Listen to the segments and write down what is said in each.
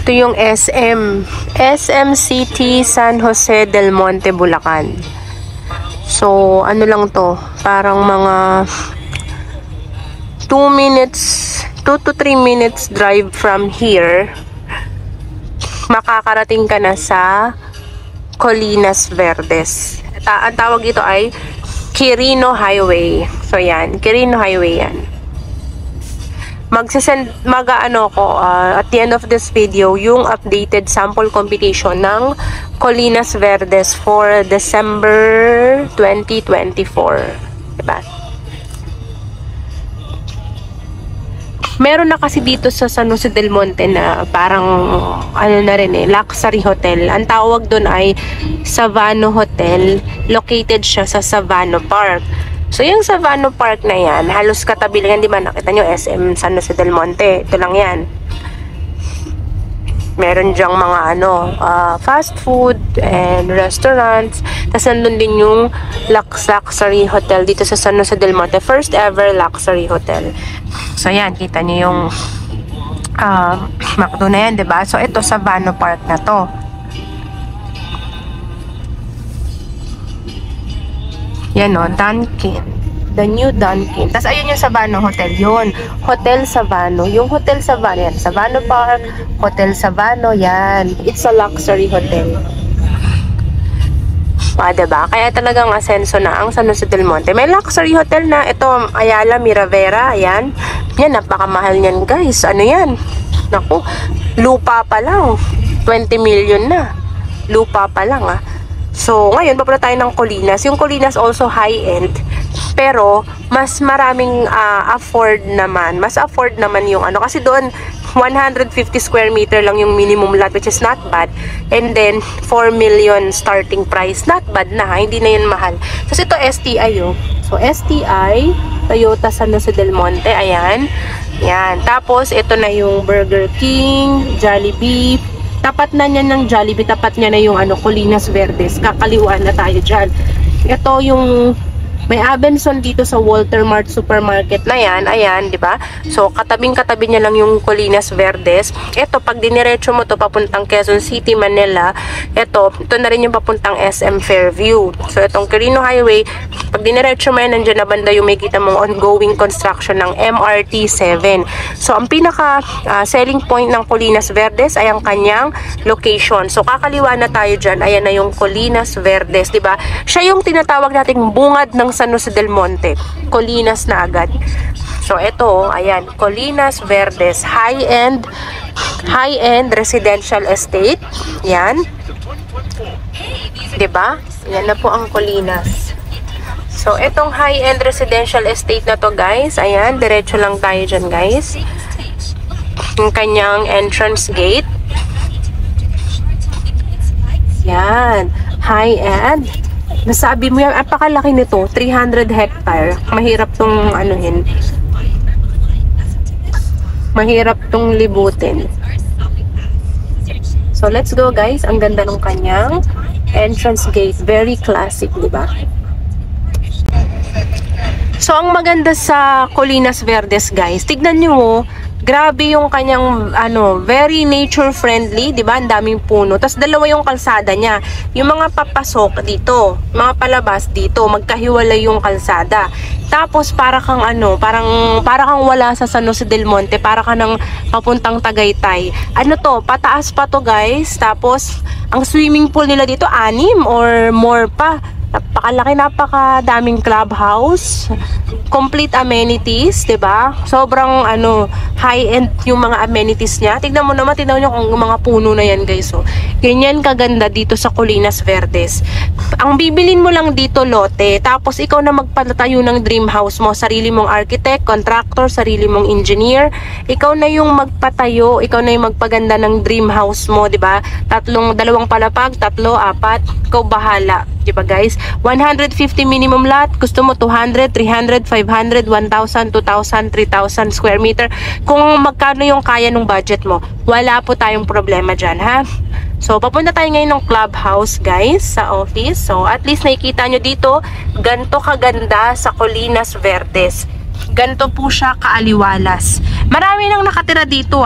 Ito yung SM. SM City San Jose del Monte, Bulacan. So, ano lang to? Parang mga 2 to 3 minutes drive from here. Makakarating ka na sa Colinas Verdes. Ang tawag dito ay Quirino Highway. So, yan. Quirino Highway yan. Mag-ano ko at the end of this video yung updated sample computation ng Colinas Verdes for December 2024. Diba? Meron na kasi dito sa San Jose del Monte na parang ano na rin luxury hotel. Ang tawag doon ay Savano Hotel. Located siya sa Savano Park. So, yung Savano Park na yan, halos katabi lang yan, di ba? Nakita nyo, SM San Jose del Monte. Ito lang yan. Meron dyang mga fast food and restaurants. Tapos nandun din yung luxury hotel dito sa San Jose del Monte. First ever luxury hotel. So, yan. Kita nyo yung McDo na yan, di ba? So, ito, Savano Park na to. Yan o, Dunkin. The new Dunkin. Tapos ayun yung Savano Hotel. Yun. Hotel Savano. Yung Hotel Savano yan. Savano Park. Hotel Savano. Yan. It's a luxury hotel. Diba? Kaya talagang asenso na ang San Jose del Monte. May luxury hotel na. Ito, Ayala Miravera. Ayan. Yan, napakamahal niyan guys. Ano yan? Naku, lupa pa lang. 20 million na. Lupa pa lang So, ngayon, papunta tayo ng Colinas. Yung Colinas also high-end. Pero, mas maraming afford naman. Mas afford naman yung kasi doon, 150 square meter lang yung minimum lot, which is not bad. And then, 4 million starting price. Not bad na, hindi na yun mahal. Tapos ito, STI So, STI, Toyota San Jose del Monte. Ayan. Yan. Tapos, ito na yung Burger King, Jollibee. Tapat na niya ng Jollibee, tapat niya na yung Colinas Verdes. Kakaliwaan na tayo dyan. Ito yung may Abenson dito sa Walter Mart Supermarket na yan. Ayan, di ba? So, katabing-katabi niya lang yung Colinas Verdes. Ito, pag diniretso mo to papuntang Quezon City, Manila, ito na rin yung papuntang SM Fairview. So, itong Quirino Highway, pag diniretso mo yan, nandiyan na banda yung may kita mong ongoing construction ng MRT 7. So, ang pinaka selling point ng Colinas Verdes ay ang kanyang location. So, kakaliwa na tayo dyan. Ayan na yung Colinas Verdes, di ba? Siya yung tinatawag nating bungad ng San Jose del Monte. Colinas na agad. So, ito, ayan, Colinas Verdes, high-end residential estate. Yan. Diba? Yan na po ang Colinas. So, itong high-end residential estate na to, guys, ayan, diretso lang tayo dyan, guys. Yung kanyang entrance gate. Yan. High-end. Nasabi mo yan, apakalaki nito, 300 hectare. Mahirap tong mahirap tong libutin. So, let's go guys. Ang ganda ng kanyang entrance gate. Very classic, di ba? So, ang maganda sa Colinas Verdes, guys, tignan nyo grabe yung kanyang very nature friendly, 'di ba? Ang daming puno. Tapos dalawa yung kalsada niya. Yung mga papasok dito, mga palabas dito, magkahiwalay yung kalsada. Tapos para kang para kang wala sa San Jose del Monte, para ka nang papuntang Tagaytay. Pataas pa to, guys. Tapos ang swimming pool nila dito 6 or more pa. Napakalaki, napakadaming clubhouse, complete amenities, 'di ba? Sobrang high-end yung mga amenities niya. Tignan mo niyo kung mga puno na 'yan, guys. So, ganyan kaganda dito sa Colinas Verdes. Ang bibilin mo lang dito lote, tapos ikaw na magpatayo ng dream house mo, sarili mong architect, contractor, sarili mong engineer. Ikaw na yung magpatayo, ikaw na yung magpaganda ng dream house mo, 'di ba? Dalawang palapag, 3, 4, ikaw bahala. Diba guys? 150 minimum lot. Gusto mo 200, 300, 500, 1,000, 2,000, 3,000 square meter. Kung magkano yung kaya ng budget mo, wala po tayong problema dyan, ha? So, papunta tayo ngayon ng clubhouse, guys, sa office. So, at least nakikita nyo dito, ganto kaganda sa Colinas Verdes. Ganto po siya kaaliwalas. Marami nang nakatira dito,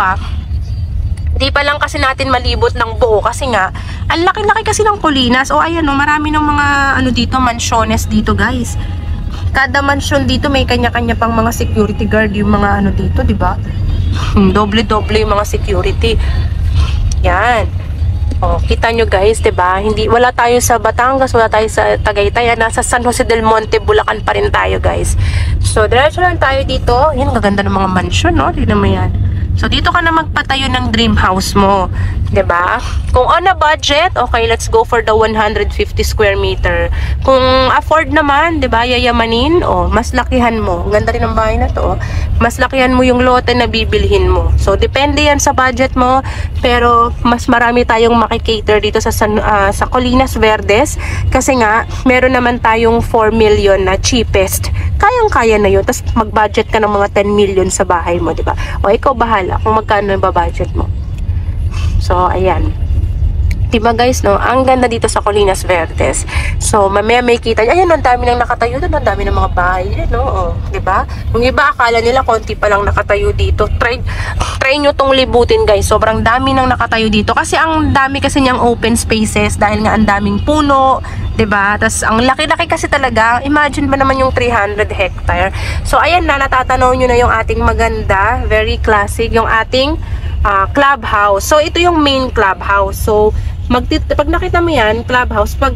Di pa lang kasi natin malibot ng buo kasi nga, ang laki-laki kasi ng Colinas. O ayan o, marami ng mga ano dito, mansiones dito guys. Kada mansion dito may kanya-kanya pang mga security guard yung mga ano dito, di ba? Doble-doble yung mga security. Yan. Oh, kita nyo guys, 'di ba? Hindi wala tayo sa Batangas, wala tayo sa Tagaytay, nasa San Jose del Monte, Bulacan pa rin tayo, guys. So, diretso lang tayo dito. Yan, gaganda ng mga mansion, no? Tingnan mo yan. So, dito ka na magpatayo ng dream house mo. 'Di ba? Kung on a budget, okay, let's go for the 150 square meter. Kung afford naman, 'di ba, yayamanin, oh, mas lakihan mo. Ganda rin ng bahay na 'to. Mas lakihan mo yung lote na bibilhin mo. So, depende yan sa budget mo. Pero, mas marami tayong makikater dito sa Colinas Verdes. Kasi nga, meron naman tayong 4 million na cheapest. Kayang-kaya na yun. Tapos, mag-budget ka ng mga 10 million sa bahay mo, 'di ba? O, ikaw bahala kung magkano yung budget mo. So, ayan. Diba guys, no? Ang ganda dito sa Colinas Verdes. So, mamaya may kita. Ayan, ang dami nang nakatayo doon. Ang dami ng mga bahay. No? Oh, diba? Yung iba, akala nila konti pa lang nakatayo dito. Try nyo tong libutin guys. Sobrang dami nang nakatayo dito. Kasi ang dami kasi niyang open spaces. Dahil nga ang daming puno. Diba? Tapos, ang laki-laki kasi talaga. Imagine ba naman yung 300 hectare. So, ayan na. Natatanaw nyo na yung ating maganda. Very classic. Yung ating clubhouse. So, ito yung main clubhouse. So, pag nakita mo yan, clubhouse, pag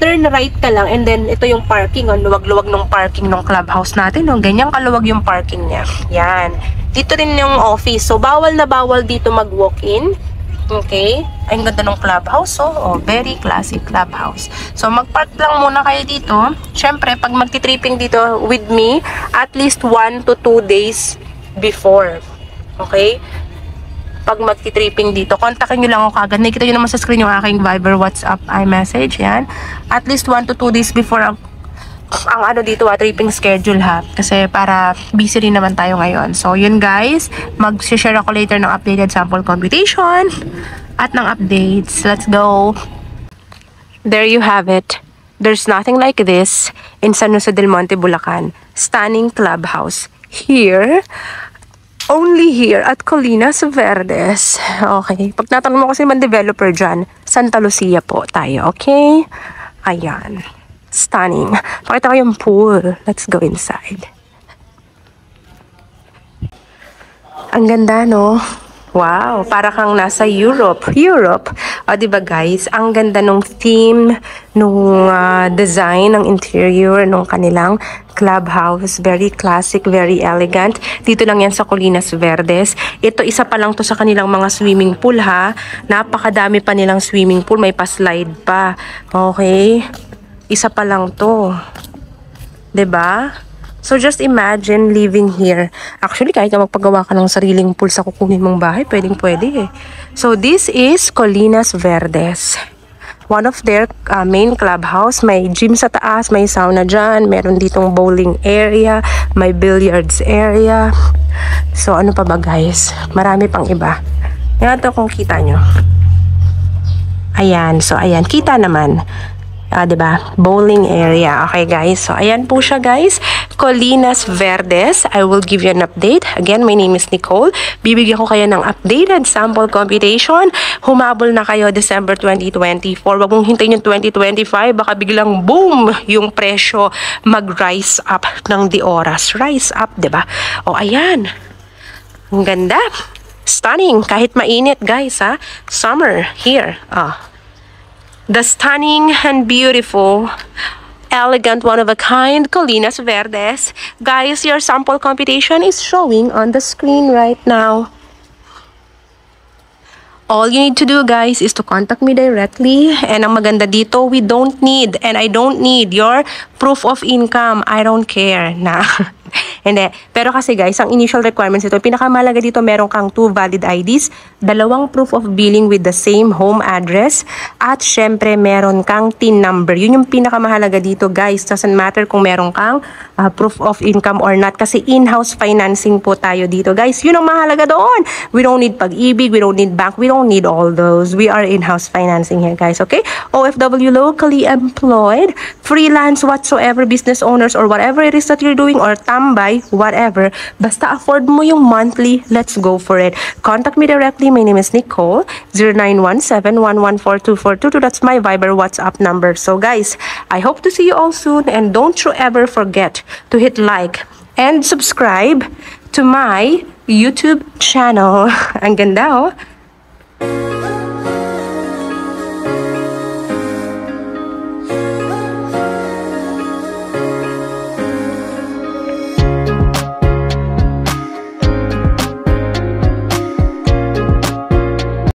turn right ka lang, and then ito yung parking, oh, luwag-luwag ng parking ng clubhouse natin, oh, ganyan kaluwag yung parking niya. Yan. Dito rin yung office. So, bawal na bawal dito mag-walk-in. Okay? Ay, ang ganda ng clubhouse, oh, very classic clubhouse. So, mag-park lang muna kayo dito. Syempre, pag magti-tripping dito with me, at least 1 to 2 days before. Okay? Pag magti-tripping dito, kontakin nyo lang ako kagad. Nakikita nyo naman sa screen yung aking Viber, WhatsApp, iMessage, yan. At least 1 to 2 days before ang ano dito, tripping schedule ha. Kasi para busy rin naman tayo ngayon. So, yun guys, mag-share ako later ng updated sample computation at ng updates. Let's go! There you have it. There's nothing like this in San Jose del Monte, Bulacan. Stunning clubhouse. Here, only here at Colinas Verdes. Okay. Pag natanong mo kasi man developer dyan, Santa Lucia po tayo. Okay? Ayan. Stunning. Pakita ko yung pool. Let's go inside. Ang ganda, no? Wow, para kang nasa Europe. Europe. O, diba guys? Ang ganda nung theme, nung design ng interior, nung kanilang clubhouse. Very classic, very elegant. Dito lang yan sa Colinas Verdes. Ito, isa pa lang to sa kanilang mga swimming pool, ha? Napakadami pa nilang swimming pool. May pa-slide pa. Okay? Isa pa lang to. Diba? So, just imagine living here. Actually, kahit na magpagawa ka ng sariling pool sa kukunin mong bahay, pwedeng-pwede eh. So, this is Colinas Verdes. One of their main clubhouse. May gym sa taas, may sauna dyan, meron ditong bowling area, may billiards area. So, ano pa ba guys? Marami pang iba. Yan ito kung kita nyo. Ayan. So, ayan. Kita naman. Diba? Bowling area. Okay, guys. So, ayan po siya, guys. Colinas Verdes. I will give you an update. Again, my name is Nicole. Bibigyan ko kayo ng updated sample computation. Humabol na kayo December 2024. Wag mong hintayin yung 2025. Baka biglang boom! Yung presyo mag-rise up ng di oras. Rise up, diba? O, ayan. Ang ganda. Stunning. Kahit mainit, guys, ha? Summer. Here. The stunning and beautiful, elegant, one-of-a-kind Colinas Verdes. Guys, your sample computation is showing on the screen right now. All you need to do, guys, is to contact me directly. And ang maganda dito, we don't need, and I don't need your proof of income. I don't care na. Hindi. Pero kasi guys, ang initial requirements ito, pinakamalaga dito, meron kang 2 valid IDs, 2 proof of billing with the same home address, at syempre meron kang TIN number. Yun yung pinakamahalaga dito guys. Doesn't matter kung meron kang proof of income or not, kasi in-house financing po tayo dito guys. Yun ang mahalaga doon. We don't need Pag-ibig, we don't need bank, we don't need all those. We are in-house financing here guys, okay? OFW, locally employed, freelance, whatsoever, business owners or whatever it is that you're doing, or tambay, whatever. Basta afford mo yung monthly, let's go for it. Contact me directly. My name is Nicole, 0917-114-2422. That's my Viber WhatsApp number. So guys, I hope to see you all soon, and don't you ever forget to hit like and subscribe to my YouTube channel. Ang ganda, oh.